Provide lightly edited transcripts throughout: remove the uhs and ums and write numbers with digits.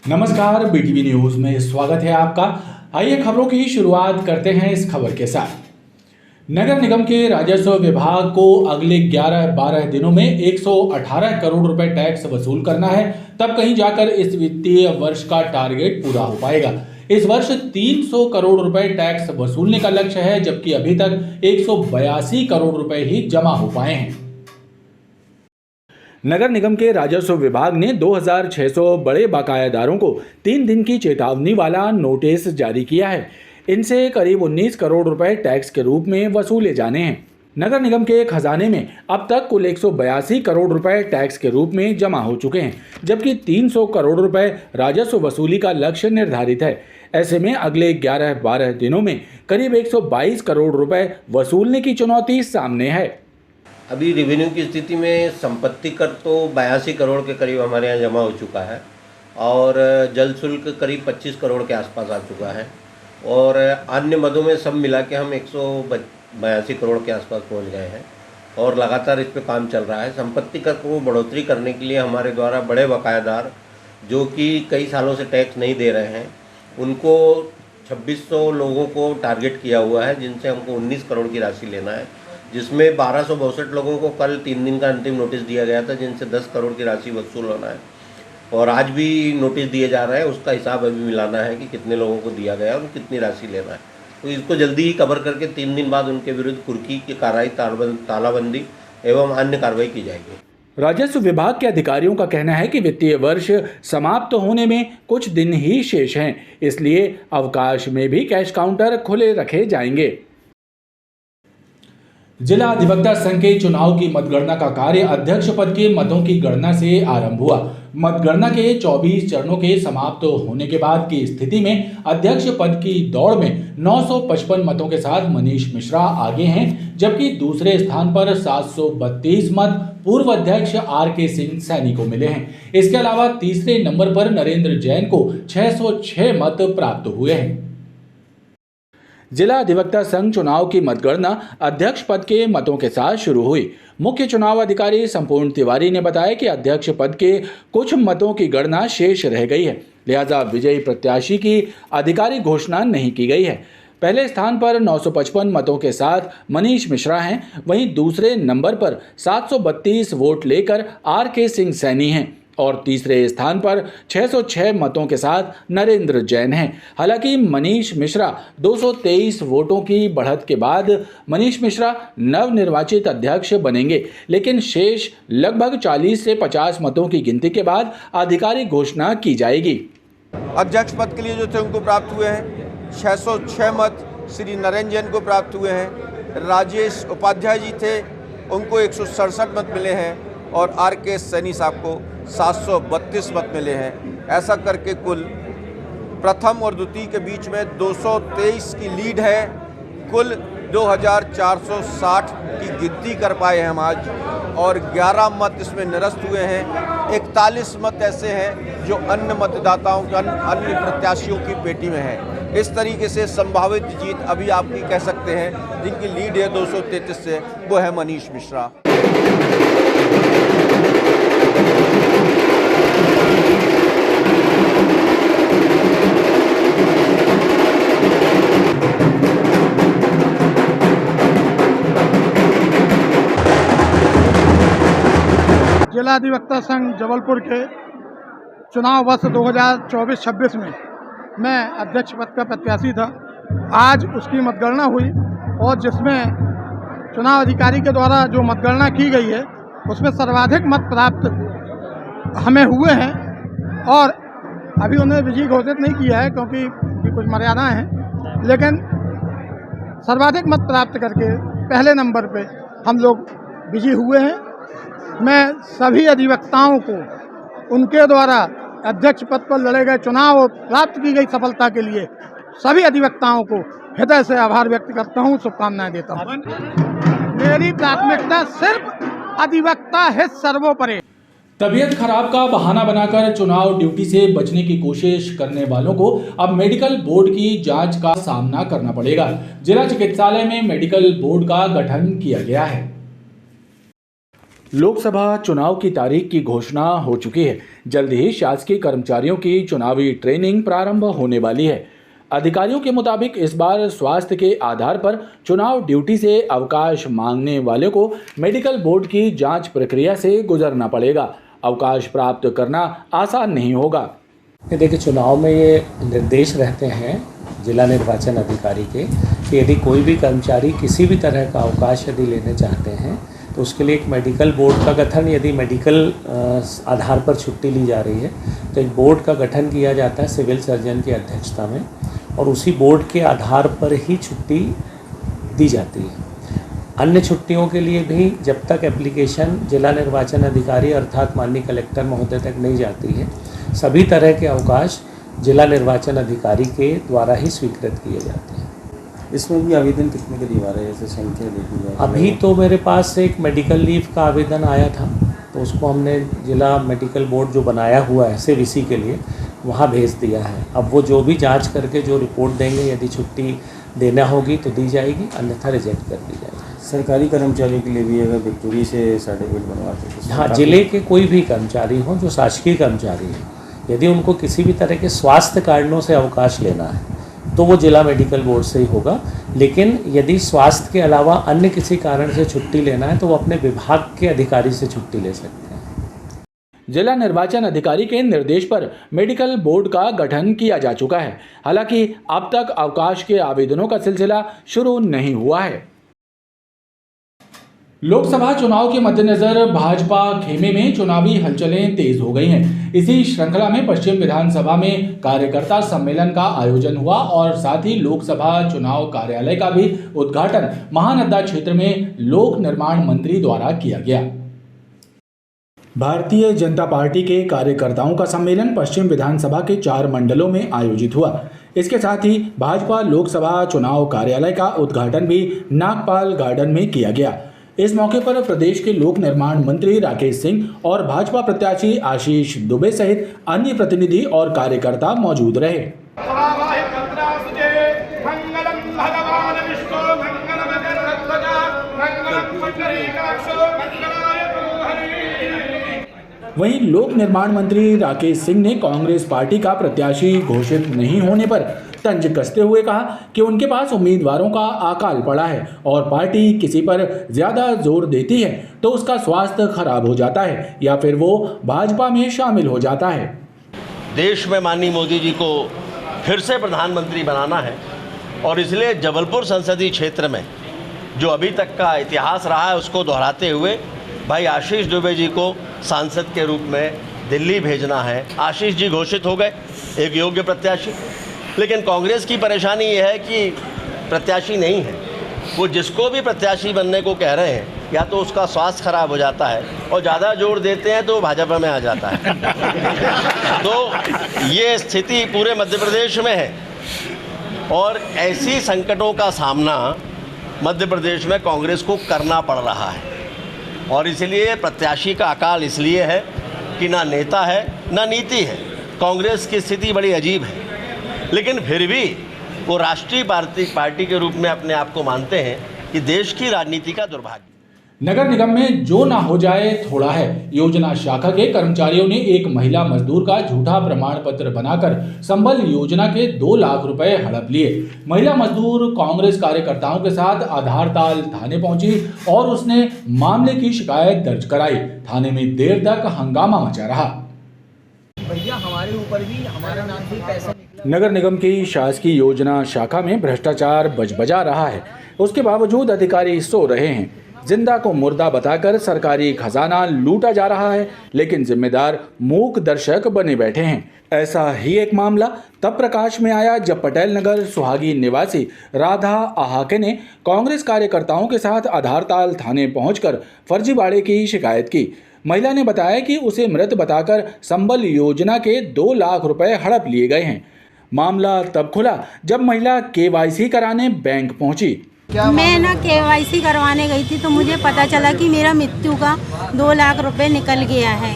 नमस्कार, BTV news में स्वागत है आपका। आइए खबरों की शुरुआत करते हैं इस खबर के साथ। नगर निगम के राजस्व विभाग को अगले 11-12 दिनों में 118 करोड़ रुपए टैक्स वसूल करना है, तब कहीं जाकर इस वित्तीय वर्ष का टारगेट पूरा हो पाएगा। इस वर्ष 300 करोड़ रुपए टैक्स वसूलने का लक्ष्य है, जबकि अभी तक 182 करोड़ रुपए ही जमा हो पाए हैं। नगर निगम के राजस्व विभाग ने 2600 बड़े बकायादारों को 3 दिन की चेतावनी वाला नोटिस जारी किया है। इनसे करीब 19 करोड़ रुपए टैक्स के रूप में वसूले जाने हैं। नगर निगम के खजाने में अब तक कुल 182 करोड़ रुपए टैक्स के रूप में जमा हो चुके हैं, जबकि 300 करोड़ रुपए राजस्व वसूली का लक्ष्य निर्धारित है। ऐसे में अगले 11-12 दिनों में करीब 122 करोड़ रुपए वसूलने की चुनौती सामने है। अभी रेवेन्यू की स्थिति में संपत्ति कर तो 82 करोड़ के करीब हमारे यहाँ जमा हो चुका है और जल शुल्क करीब 25 करोड़ के आसपास आ चुका है और अन्य मदों में सब मिला के हम 182 करोड़ के आसपास पहुँच गए हैं और लगातार इस पे काम चल रहा है। संपत्ति कर को बढ़ोतरी करने के लिए हमारे द्वारा बड़े बकायादार जो कि कई सालों से टैक्स नहीं दे रहे हैं, उनको 2600 लोगों को टारगेट किया हुआ है, जिनसे हमको 19 करोड़ की राशि लेना है, जिसमें 1262 लोगों को कल 3 दिन का अंतिम नोटिस दिया गया था, जिनसे 10 करोड़ की राशि वसूल होना है और आज भी नोटिस दिए जा रहे हैं। उसका हिसाब अभी मिलाना है कि कितने लोगों को दिया गया और कितनी राशि लेना है, तो इसको जल्दी ही कवर करके 3 दिन बाद उनके विरुद्ध कुर्की की कार्रवाई, तालाबंदी एवं अन्य कार्रवाई की जाएगी। राजस्व विभाग के अधिकारियों का कहना है कि वित्तीय वर्ष समाप्त होने में कुछ दिन ही शेष हैं, इसलिए अवकाश में भी कैश काउंटर खुले रखे जाएंगे। जिला अधिवक्ता संघ के चुनाव की मतगणना का कार्य अध्यक्ष पद के मतों की गणना से आरंभ हुआ। मतगणना के 24 चरणों के समाप्त होने के बाद की स्थिति में अध्यक्ष पद की दौड़ में 955 मतों के साथ मनीष मिश्रा आगे हैं, जबकि दूसरे स्थान पर 732 मत पूर्व अध्यक्ष RK सिंह सैनी को मिले हैं। इसके अलावा तीसरे नंबर पर नरेंद्र जैन को 606 मत प्राप्त हुए हैं। जिला अधिवक्ता संघ चुनाव की मतगणना अध्यक्ष पद के मतों के साथ शुरू हुई। मुख्य चुनाव अधिकारी संपूर्ण तिवारी ने बताया कि अध्यक्ष पद के कुछ मतों की गणना शेष रह गई है, लिहाजा विजयी प्रत्याशी की आधिकारिक घोषणा नहीं की गई है। पहले स्थान पर 955 मतों के साथ मनीष मिश्रा हैं, वहीं दूसरे नंबर पर 732 वोट लेकर RK सिंह सैनी हैं और तीसरे स्थान पर 606 मतों के साथ नरेंद्र जैन हैं। हालांकि मनीष मिश्रा 223 वोटों की बढ़त के बाद मनीष मिश्रा नवनिर्वाचित अध्यक्ष बनेंगे, लेकिन शेष लगभग 40 से 50 मतों की गिनती के बाद आधिकारिक घोषणा की जाएगी। अध्यक्ष पद के लिए जो थे उनको प्राप्त हुए हैं 606 मत श्री नरेंद्र जैन को प्राप्त हुए हैं। राजेश उपाध्याय जी थे, उनको 167 मत मिले हैं और RK सैनी साहब को 732 मत मिले हैं। ऐसा करके कुल प्रथम और द्वितीय के बीच में 223 की लीड है। कुल 2460 की गिनती कर पाए हैं हम आज और 11 मत इसमें निरस्त हुए हैं। 41 मत ऐसे हैं जो अन्य मतदाताओं अन्य प्रत्याशियों की पेटी में है। इस तरीके से संभावित जीत अभी आप भी कह सकते हैं, जिनकी लीड है 233 से, वो है मनीष मिश्रा। जिला अधिवक्ता संघ जबलपुर के चुनाव वर्ष 2024-26 में मैं अध्यक्ष पद का प्रत्याशी था। आज उसकी मतगणना हुई और जिसमें चुनाव अधिकारी के द्वारा जो मतगणना की गई है उसमें सर्वाधिक मत प्राप्त हमें हुए हैं और अभी उन्हें विजयी घोषित नहीं किया है क्योंकि कुछ मर्यादाएं हैं, लेकिन सर्वाधिक मत प्राप्त करके पहले नंबर पे हम लोग विजयी हुए हैं। मैं सभी अधिवक्ताओं को उनके द्वारा अध्यक्ष पद पर लड़े गए चुनाव और प्राप्त की गई सफलता के लिए सभी अधिवक्ताओं को हृदय से आभार व्यक्त करता हूं, शुभकामनाएं देता हूं। मेरी प्राथमिकता सिर्फ अधिवक्ता हित सर्वोपरि। तबीयत खराब का बहाना बनाकर चुनाव ड्यूटी से बचने की कोशिश करने वालों को अब मेडिकल बोर्ड की जांच का सामना करना पड़ेगा। जिला चिकित्सालय में मेडिकल बोर्ड का गठन किया गया है। लोकसभा चुनाव की तारीख की घोषणा हो चुकी है। जल्द ही शासकीय कर्मचारियों की चुनावी ट्रेनिंग प्रारंभ होने वाली है। अधिकारियों के मुताबिक इस बार स्वास्थ्य के आधार पर चुनाव ड्यूटी से अवकाश मांगने वाले को मेडिकल बोर्ड की जांच प्रक्रिया से गुजरना पड़ेगा। अवकाश प्राप्त करना आसान नहीं होगा। देखिए, चुनाव में ये निर्देश रहते हैं जिला निर्वाचन अधिकारी के कि यदि कोई भी कर्मचारी किसी भी तरह का अवकाश यदि लेने चाहते हैं तो उसके लिए एक मेडिकल बोर्ड का गठन, यदि मेडिकल आधार पर छुट्टी ली जा रही है तो एक बोर्ड का गठन किया जाता है सिविल सर्जन की अध्यक्षता में, और उसी बोर्ड के आधार पर ही छुट्टी दी जाती है। अन्य छुट्टियों के लिए भी जब तक एप्लीकेशन जिला निर्वाचन अधिकारी अर्थात माननीय कलेक्टर महोदय तक नहीं जाती है, सभी तरह के अवकाश जिला निर्वाचन अधिकारी के द्वारा ही स्वीकृत किए जाते हैं। इसमें भी आवेदन कितने के लिए आ रहे हैं, जैसे संख्या देखी जाए? अभी तो मेरे पास एक मेडिकल लीव का आवेदन आया था, तो उसको हमने जिला मेडिकल बोर्ड जो बनाया हुआ है SAVC के लिए वहाँ भेज दिया है। अब वो जो भी जांच करके जो रिपोर्ट देंगे, यदि छुट्टी देना होगी तो दी जाएगी, अन्यथा रिजेक्ट कर दी जाएगी। सरकारी कर्मचारियों के लिए भी अगर विक्टोरी से सर्टिफिकेट बनवाते हैं? हाँ, जिले के कोई भी कर्मचारी हों जो शासकीय कर्मचारी हैं, यदि उनको किसी भी तरह के स्वास्थ्य कारणों से अवकाश लेना है तो वो जिला मेडिकल बोर्ड से ही होगा। लेकिन यदि स्वास्थ्य के अलावा अन्य किसी कारण से छुट्टी लेना है तो वो अपने विभाग के अधिकारी से छुट्टी ले सकते हैं। जिला निर्वाचन अधिकारी के निर्देश पर मेडिकल बोर्ड का गठन किया जा चुका है। हालांकि अब तक अवकाश के आवेदनों का सिलसिला शुरू नहीं हुआ है। लोकसभा चुनाव के मद्देनजर भाजपा खेमे में चुनावी हलचलें तेज हो गई हैं। इसी श्रृंखला में पश्चिम विधानसभा में कार्यकर्ता सम्मेलन का आयोजन हुआ और साथ ही लोकसभा चुनाव कार्यालय का भी उद्घाटन महानंदा क्षेत्र में लोक निर्माण मंत्री द्वारा किया गया। भारतीय जनता पार्टी के कार्यकर्ताओं का सम्मेलन पश्चिम विधानसभा के 4 मंडलों में आयोजित हुआ। इसके साथ ही भाजपा लोकसभा चुनाव कार्यालय का उद्घाटन भी नागपाल गार्डन में किया गया। इस मौके पर प्रदेश के लोक निर्माण मंत्री राकेश सिंह और भाजपा प्रत्याशी आशीष दुबे सहित अन्य प्रतिनिधि और कार्यकर्ता मौजूद रहे। वहीं लोक निर्माण मंत्री राकेश सिंह ने कांग्रेस पार्टी का प्रत्याशी घोषित नहीं होने पर तंज कसते हुए कहा कि उनके पास उम्मीदवारों का अकाल पड़ा है और पार्टी किसी पर ज्यादा जोर देती है तो उसका स्वास्थ्य खराब हो जाता है या फिर वो भाजपा में शामिल हो जाता है। देश में माननीय मोदी जी को फिर से प्रधानमंत्री बनाना है और इसलिए जबलपुर संसदीय क्षेत्र में जो अभी तक का इतिहास रहा है उसको दोहराते हुए भाई आशीष दुबे जी को सांसद के रूप में दिल्ली भेजना है। आशीष जी घोषित हो गए, एक योग्य प्रत्याशी, लेकिन कांग्रेस की परेशानी ये है कि प्रत्याशी नहीं है। वो जिसको भी प्रत्याशी बनने को कह रहे हैं या तो उसका स्वास्थ्य खराब हो जाता है और ज़्यादा जोर देते हैं तो भाजपा में आ जाता है। तो ये स्थिति पूरे मध्य प्रदेश में है और ऐसी संकटों का सामना मध्य प्रदेश में कांग्रेस को करना पड़ रहा है और इसलिए प्रत्याशी का अकाल इसलिए है कि ना नेता है ना नीति है। कांग्रेस की स्थिति बड़ी अजीब है, लेकिन फिर भी वो राष्ट्रीय पार्टी के रूप में अपने आप को मानते हैं कि देश की राजनीति का दुर्भाग्य। नगर निगम में जो ना हो जाए थोड़ा है योजना शाखा के कर्मचारियों ने एक महिला मजदूर का झूठा प्रमाण पत्र बनाकर संबल योजना के 2 लाख रुपए हड़प लिए। महिला मजदूर कांग्रेस कार्यकर्ताओं के साथ आधारताल थाने पहुंची और उसने मामले की शिकायत दर्ज कराई। थाने में देर तक हंगामा मचा रहा। भैया हमारे ऊपर भी हमारे नाम से पैसा नगर निगम की शासकीय योजना शाखा में भ्रष्टाचार बजबजा रहा है। उसके बावजूद अधिकारी सो रहे हैं। जिंदा को मुर्दा बताकर सरकारी खजाना लूटा जा रहा है, लेकिन जिम्मेदार मूक दर्शक बने बैठे हैं। ऐसा ही एक मामला तब प्रकाश में आया जब पटेल नगर सुहागी निवासी राधा आहाके ने कांग्रेस कार्यकर्ताओं के साथ आधारताल थाने पहुंचकर फर्जीवाड़े की शिकायत की। महिला ने बताया कि उसे मृत बताकर संबल योजना के 2 लाख रुपए हड़प लिए गए हैं। मामला तब खुला जब महिला KYC कराने बैंक पहुंची। मैं ना KYC करवाने गई थी तो मुझे पता चला कि मेरा मृत्यु का 2 लाख रुपए निकल गया है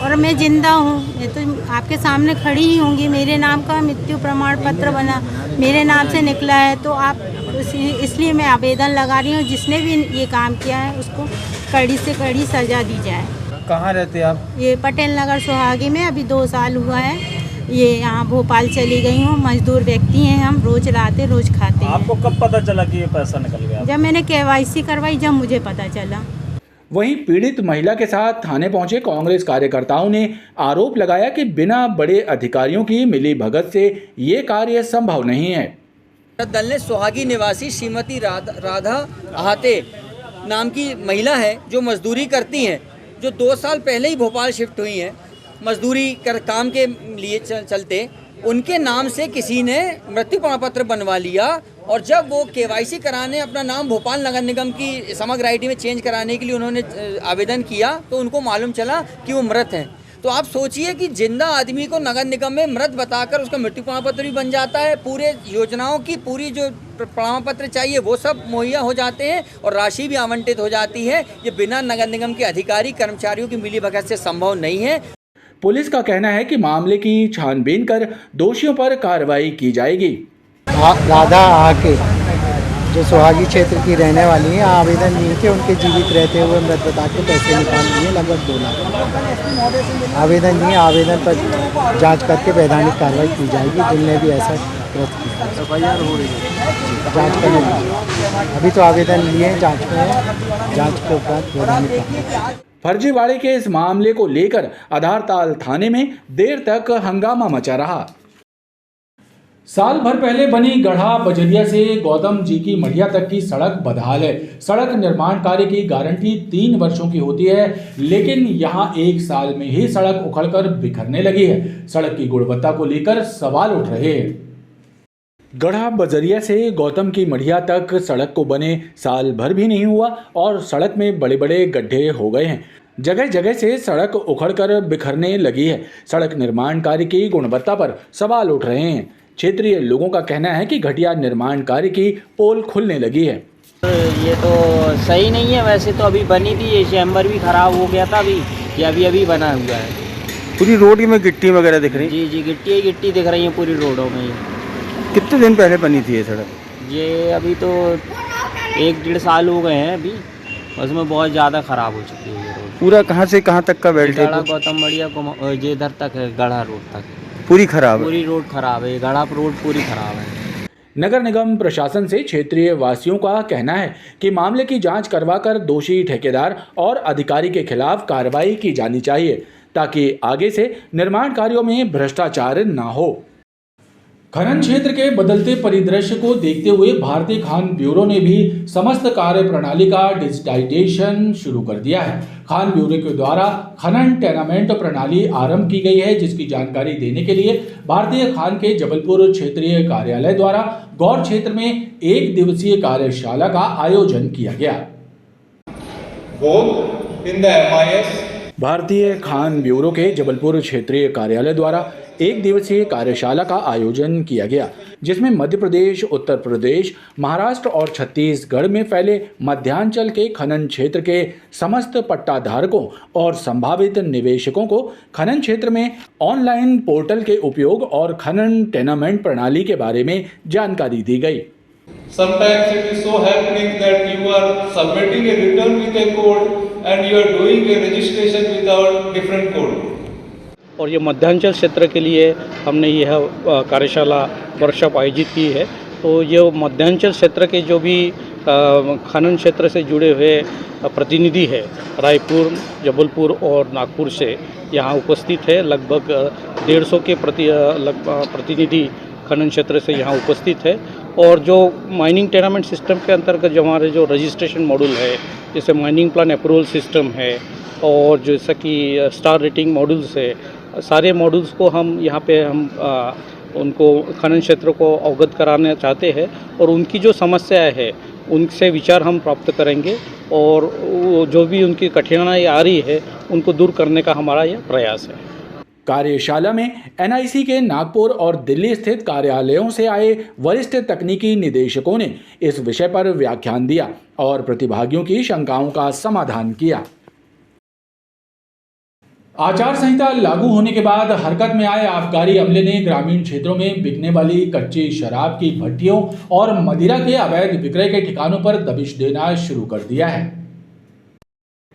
और मैं जिंदा हूँ। मैं तो आपके सामने खड़ी ही होंगी। मेरे नाम का मृत्यु प्रमाण पत्र बना मेरे नाम से निकला है, तो आप इसलिए मैं आवेदन लगा रही हूँ। जिसने भी ये काम किया है उसको कड़ी से कड़ी सजा दी जाए। कहाँ रहते आप? ये पटेल नगर सोहागी में अभी 2 साल हुआ है। ये यहाँ भोपाल चली गई हूँ। मजदूर व्यक्ति हैं हम, रोज लाते रोज खाते हैं। आपको कब पता चला कि ये पैसा निकल गया? जब मैंने KYC करवाई, जब मुझे पता चला। वहीं पीड़ित महिला के साथ थाने पहुंचे कांग्रेस कार्यकर्ताओं ने आरोप लगाया कि बिना बड़े अधिकारियों की मिलीभगत से ये कार्य संभव नहीं है। दल ने सोहागी निवासी श्रीमती राधा आहाते नाम की महिला है जो मजदूरी करती हैं, जो 2 साल पहले ही भोपाल शिफ्ट हुई हैं मजदूरी काम के लिए चलते। उनके नाम से किसी ने मृत्यु प्रमाण पत्र बनवा लिया और जब वो KYC कराने अपना नाम भोपाल नगर निगम की समग्र ID में चेंज कराने के लिए उन्होंने आवेदन किया तो उनको मालूम चला कि वो मृत हैं। तो आप सोचिए कि जिंदा आदमी को नगर निगम में मृत बताकर उसका मृत्यु प्रमाण पत्र भी बन जाता है, पूरे योजनाओं की पूरी जो प्रमाण पत्र चाहिए वो सब मुहैया हो जाते हैं और राशि भी आवंटित हो जाती है। ये बिना नगर निगम के अधिकारी कर्मचारियों की मिलीभगत से संभव नहीं है। पुलिस का कहना है कि मामले की छानबीन कर दोषियों पर कार्रवाई की जाएगी। राधा आके जो सोहागी क्षेत्र की रहने वाली हैं, आवेदन दिए थे, उनके जीवित रहते हुए मृत बता के पैसे निकाल लिए लगभग 2 लाख। आवेदन दिए, आवेदन पर जांच करके वैधानिक कार्रवाई की जाएगी। जिनने भी ऐसा कृत्य किया FIR हो रही है, जाँच करने लगी। अभी तो आवेदन लिए जाँच में है, जाँच के उपरांत वैधानिक कार्रवाई। फर्जीवाड़े के इस मामले को लेकर आधारताल थाने में देर तक हंगामा मचा रहा। साल भर पहले बनी गढ़ा बजरिया से गौतम जी की मढ़िया तक की सड़क बदहाल है। सड़क निर्माण कार्य की गारंटी 3 वर्षों की होती है, लेकिन यहां 1 साल में ही सड़क उखड़कर बिखरने लगी है। सड़क की गुणवत्ता को लेकर सवाल उठ रहे हैं। गढ़ा बजरिया से गौतम की मढ़िया तक सड़क को बने साल भर भी नहीं हुआ और सड़क में बड़े बड़े गड्ढे हो गए हैं। जगह जगह से सड़क उखड़कर बिखरने लगी है। सड़क निर्माण कार्य की गुणवत्ता पर सवाल उठ रहे हैं। क्षेत्रीय लोगों का कहना है कि घटिया निर्माण कार्य की पोल खुलने लगी है। ये तो सही नहीं है। वैसे तो अभी बनी थी, ये चैम्बर भी खराब हो गया था, अभी अभी बना हुआ है। पूरी रोड में गिट्टी वगैरह दिख रही है? जी गिट्टी दिख रही है पूरी रोडों में। कितने दिन पहले बनी थी ये सड़क? ये अभी तो 1-1.5 साल हो गए हैं। अभी उसमें बहुत ज़्यादा ख़राब हो चुकी है ये रोड। पूरा कहाँ से कहाँ तक का बेल्ट है? गढ़ा गौतम मढ़िया को ये इधर तक है, गढ़ा रोड तक पूरी खराब है। पूरी रोड खराब है, गढ़ा रोड पूरी खराब है। नगर निगम प्रशासन से क्षेत्रीय वासियों का कहना है कि मामले की जांच करवाकर दोषी ठेकेदार और अधिकारी के खिलाफ कार्रवाई की जानी चाहिए ताकि आगे से निर्माण कार्यों में भ्रष्टाचार न हो। खनन क्षेत्र के बदलते परिदृश्य को देखते हुए भारतीय खान ब्यूरो ने भी समस्त कार्य प्रणाली का डिजिटाइजेशन शुरू कर दिया है। खान ब्यूरो के द्वारा खनन टेनामेंट प्रणाली आरंभ की गई है, जिसकी जानकारी देने के लिए भारतीय खान के जबलपुर क्षेत्रीय कार्यालय द्वारा गौर क्षेत्र में 1 दिवसीय कार्यशाला का आयोजन किया गया। भारतीय खान ब्यूरो के जबलपुर क्षेत्रीय कार्यालय द्वारा 1 दिवसीय कार्यशाला का आयोजन किया गया, जिसमें मध्य प्रदेश, उत्तर प्रदेश, महाराष्ट्र और छत्तीसगढ़ में फैले मध्यांचल के खनन क्षेत्र के समस्त पट्टाधारकों और संभावित निवेशकों को खनन क्षेत्र में ऑनलाइन पोर्टल के उपयोग और खनन टेनामेंट प्रणाली के बारे में जानकारी दी गई। Sometimes it is so happening that you are submitting a return with a code and you are doing a registration without different code. और ये मध्यांचल क्षेत्र के लिए हमने यह कार्यशाला वर्कशॉप आयोजित की है। तो ये मध्यांचल क्षेत्र के जो भी खनन क्षेत्र से जुड़े हुए प्रतिनिधि है, रायपुर, जबलपुर और नागपुर से यहाँ उपस्थित है। लगभग 150 के प्रतिनिधि खनन क्षेत्र से यहाँ उपस्थित है। और जो माइनिंग टेनामेंट सिस्टम के अंतर्गत जो हमारे जो रजिस्ट्रेशन मॉड्यूल है, जैसे माइनिंग प्लान अप्रूवल सिस्टम है और जैसा कि स्टार रेटिंग मॉड्यूल्स है, सारे मॉड्यूल्स को हम यहाँ पे उनको खनन क्षेत्र को अवगत कराना चाहते हैं और उनकी जो समस्याएं है उनसे विचार हम प्राप्त करेंगे और जो भी उनकी कठिनाई आ रही है उनको दूर करने का हमारा यह प्रयास है। कार्यशाला में NIC के नागपुर और दिल्ली स्थित कार्यालयों से आए वरिष्ठ तकनीकी निदेशकों ने इस विषय पर व्याख्यान दिया और प्रतिभागियों की शंकाओं का समाधान किया। आचार संहिता लागू होने के बाद हरकत में आए आबकारी अमले ने ग्रामीण क्षेत्रों में बिकने वाली कच्ची शराब की भट्टियों और मदिरा के अवैध विक्रय के ठिकानों पर दबिश देना शुरू कर दिया है।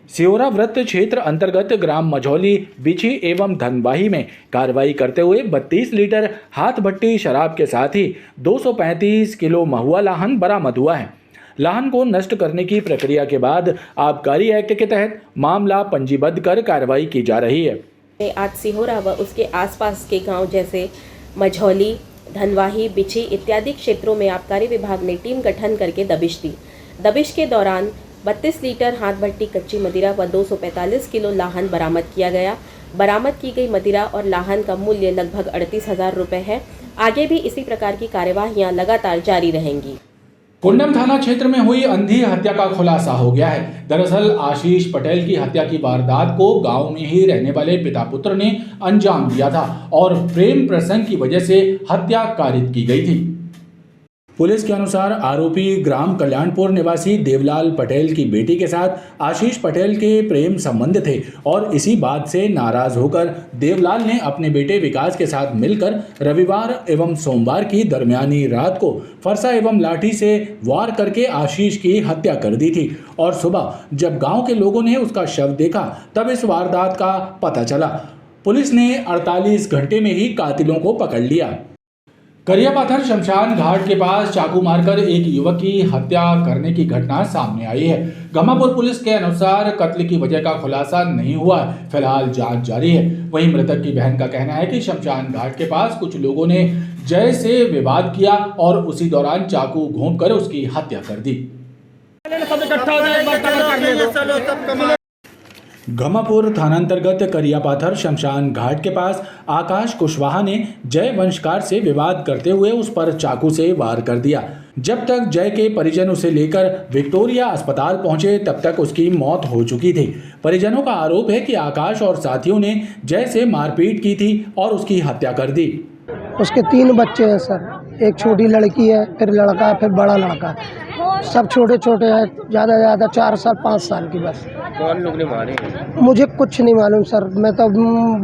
सिहोरा वृत्त क्षेत्र अंतर्गत ग्राम मझौली, बिछी एवं धनबाही में कार्रवाई करते हुए 32 लीटर हाथ भट्टी शराब के साथ ही 235 किलो महुआ लाहन बरामद हुआ है। लाहन को नष्ट करने की प्रक्रिया के बाद आबकारी एक्ट के तहत मामला पंजीबद्ध कर कार्रवाई की जा रही है। आज सिहोरा व उसके आसपास के गांव जैसे मझौली, धनवाही, बिछी इत्यादि क्षेत्रों में आबकारी विभाग ने टीम गठन करके दबिश दी। दबिश के दौरान 32 लीटर हाथ भट्टी कच्ची मदिरा व 245 किलो लाहन बरामद किया गया। बरामद की गई मदिरा और लाहन का मूल्य लगभग 38,000 रुपये है। आगे भी इसी प्रकार की कार्यवाहियां लगातार जारी रहेंगी। कुंडम थाना क्षेत्र में हुई अंधी हत्या का खुलासा हो गया है। दरअसल आशीष पटेल की हत्या की वारदात को गांव में ही रहने वाले पिता पुत्र ने अंजाम दिया था और प्रेम प्रसंग की वजह से हत्या कारित की गई थी। पुलिस के अनुसार आरोपी ग्राम कल्याणपुर निवासी देवलाल पटेल की बेटी के साथ आशीष पटेल के प्रेम संबंध थे और इसी बात से नाराज होकर देवलाल ने अपने बेटे विकास के साथ मिलकर रविवार एवं सोमवार की दरमियानी रात को फरसा एवं लाठी से वार करके आशीष की हत्या कर दी थी और सुबह जब गांव के लोगों ने उसका शव देखा तब इस वारदात का पता चला। पुलिस ने 48 घंटे में ही कातिलों को पकड़ लिया। करियापाथर शमशान घाट के पास चाकू मारकर एक युवक की हत्या करने की घटना सामने आई है। गमापुर पुलिस के अनुसार कत्ल की वजह का खुलासा नहीं हुआ है। फिलहाल जांच जारी है। वहीं मृतक की बहन का कहना है कि शमशान घाट के पास कुछ लोगों ने जय से विवाद किया और उसी दौरान चाकू घोंपकर उसकी हत्या कर दी। गमापुर थानांतर्गत करियापाथर शमशान घाट के पास आकाश कुशवाहा ने जय वंशकार से विवाद करते हुए उस पर चाकू से वार कर दिया। जब तक जय के परिजन उसे लेकर विक्टोरिया अस्पताल पहुंचे तब तक उसकी मौत हो चुकी थी। परिजनों का आरोप है कि आकाश और साथियों ने जय से मारपीट की थी और उसकी हत्या कर दी। उसके 3 बच्चे हैं सर, एक छोटी लड़की है, फिर लड़का, फिर बड़ा लड़का। सब छोटे छोटे हैं, ज़्यादा ज़्यादा 4 साल 5 साल की बस। कौन लोग ने मारे? मुझे कुछ नहीं मालूम सर, मैं तो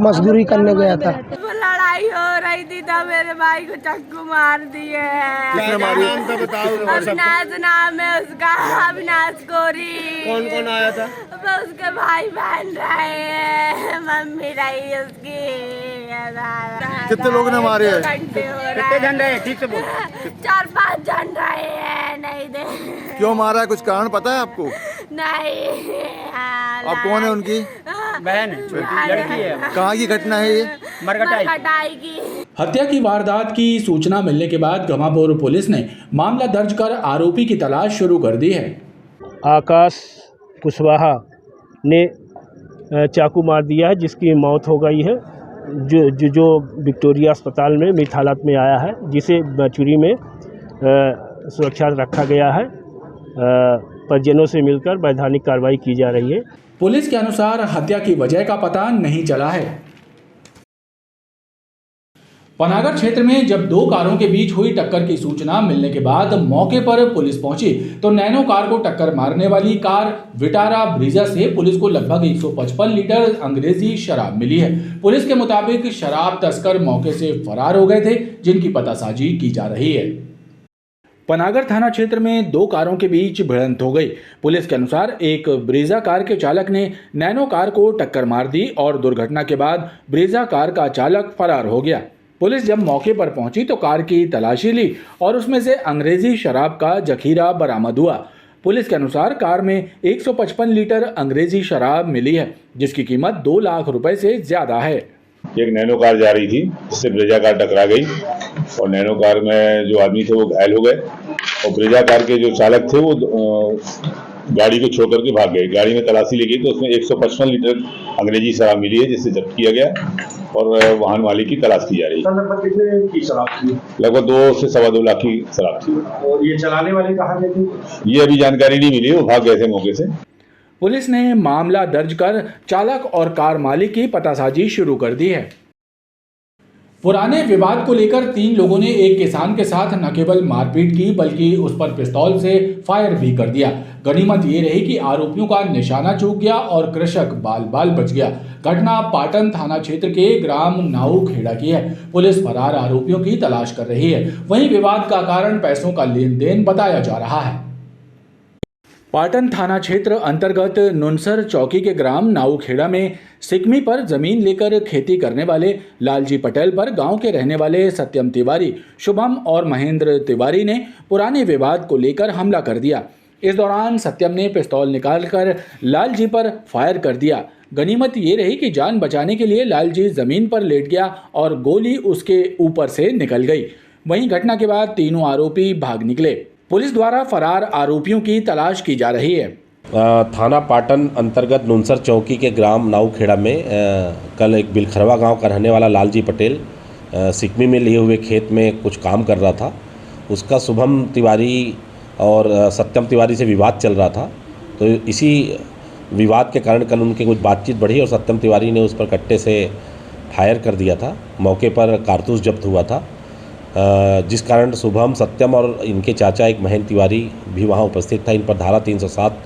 मजदूरी करने गया था। लड़ाई हो रही थी तो मेरे भाई को चाकू मार दिए। अविनाश नाम है उसका, अविनाश कोरी। कौन कौन आया था? उसके भाई बहन रहे हैं, मम्मी रही उसकी। कितने लोग ने मारे हैं? कितने जन रहे? ठीक से बोल। 4-5 जन रहे हैं। नहीं दे क्यों मारा है, कुछ कारण पता है आपको? नहीं। आप कौन है उनकी बहन? लड़की है। कहाँ की घटना है ये? मरकटाई की। हत्या की वारदात की सूचना मिलने के बाद गमापुर पुलिस ने मामला दर्ज कर आरोपी की तलाश शुरू कर दी है। आकाश कुशवाहा ने चाकू मार दिया है, जिसकी मौत हो गई है, जो विक्टोरिया अस्पताल में मृत हालत में आया है, जिसे बचूरी में सुरक्षा रखा गया है। परिजनों से मिलकर वैधानिक कार्रवाई की जा रही है। पुलिस के अनुसार हत्या की वजह का पता नहीं चला है। पनागर क्षेत्र में जब 2 कारों के बीच हुई टक्कर की सूचना मिलने के बाद मौके पर पुलिस पहुंची तो नैनो कार को टक्कर मारने वाली कार विटारा ब्रीजा से पुलिस को लगभग 155 लीटर अंग्रेजी शराब मिली है। पुलिस के मुताबिक शराब तस्कर मौके से फरार हो गए थे, जिनकी पतासाजी की जा रही है। पनागर थाना क्षेत्र में 2 कारों के बीच भिड़ंत हो गई। पुलिस के अनुसार एक ब्रीजा कार के चालक ने नैनो कार को टक्कर मार दी और दुर्घटना के बाद ब्रीजा कार का चालक फरार हो गया। पुलिस जब मौके पर पहुंची तो कार की तलाशी ली और उसमें से अंग्रेजी शराब का जखीरा बरामद हुआ। पुलिस के अनुसार कार में 155 लीटर अंग्रेजी शराब मिली है, जिसकी कीमत 2 लाख रुपए से ज्यादा है। एक नैनो कार जा रही थी, जिससे ब्रेजा कार टकरा गई और नैनो कार में जो आदमी थे वो घायल हो गए और ब्रेजा कार के जो चालक थे वो गाड़ी को छोड़ करके भाग गए। गाड़ी में तलाशी ली गई तो उसमें 155 लीटर अंग्रेजी शराब मिली है, जिससे जब्त किया गया और वाहन मालिक की तलाश की जा रही है। लगभग कितने की शराब थी? लगभग 2 से सवा 2 लाख की शराब थी। और ये चलाने वाले कहाँ गए थे? ये अभी जानकारी नहीं मिली, वो भाग गए थे मौके से। पुलिस ने मामला दर्ज कर चालक और कार मालिक की पतासाजी शुरू कर दी है। पुराने विवाद को लेकर 3 लोगों ने एक किसान के साथ न केवल मारपीट की बल्कि उस पर पिस्तौल से फायर भी कर दिया। गनीमत ये रही कि आरोपियों का निशाना चूक गया और कृषक बाल बाल बच गया। घटना पाटन थाना क्षेत्र के ग्राम नाऊ खेड़ा की है। पुलिस फरार आरोपियों की तलाश कर रही है। वहीं विवाद का कारण पैसों का लेन देन बताया जा रहा है। पाटन थाना क्षेत्र अंतर्गत नुनसर चौकी के ग्राम नाऊखेड़ा में सिकमी पर जमीन लेकर खेती करने वाले लालजी पटेल पर गांव के रहने वाले सत्यम तिवारी, शुभम और महेंद्र तिवारी ने पुराने विवाद को लेकर हमला कर दिया। इस दौरान सत्यम ने पिस्तौल निकालकर लालजी पर फायर कर दिया। गनीमत ये रही कि जान बचाने के लिए लालजी जमीन पर लेट गया और गोली उसके ऊपर से निकल गई। वहीं घटना के बाद तीनों आरोपी भाग निकले। पुलिस द्वारा फरार आरोपियों की तलाश की जा रही है। थाना पाटन अंतर्गत नुनसर चौकी के ग्राम नाऊखेड़ा में कल एक बिलखरवा गांव का रहने वाला लालजी पटेल सिकमी में लिए हुए खेत में कुछ काम कर रहा था। उसका शुभम तिवारी और सत्यम तिवारी से विवाद चल रहा था। तो इसी विवाद के कारण कल उनकी कुछ बातचीत बढ़ी और सत्यम तिवारी ने उस पर कट्टे से फायर कर दिया था। मौके पर कारतूस जब्त हुआ था, जिस कारण शुभम, सत्यम और इनके चाचा एक महेंद्र तिवारी भी वहां उपस्थित था। इन पर धारा 307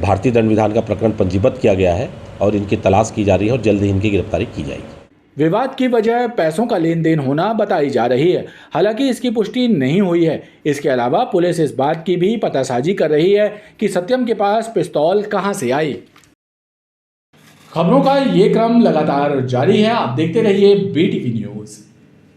भारतीय दंड विधान का प्रकरण पंजीबद्ध किया गया है और इनकी तलाश की जा रही है और जल्द ही इनकी गिरफ्तारी की जाएगी। विवाद की वजह पैसों का लेन देन होना बताई जा रही है, हालांकि इसकी पुष्टि नहीं हुई है। इसके अलावा पुलिस इस बात की भी पतासाजी कर रही है कि सत्यम के पास पिस्तौल कहां से आई। खबरों का ये क्रम लगातार जारी है। आप देखते रहिए BTV न्यूज़।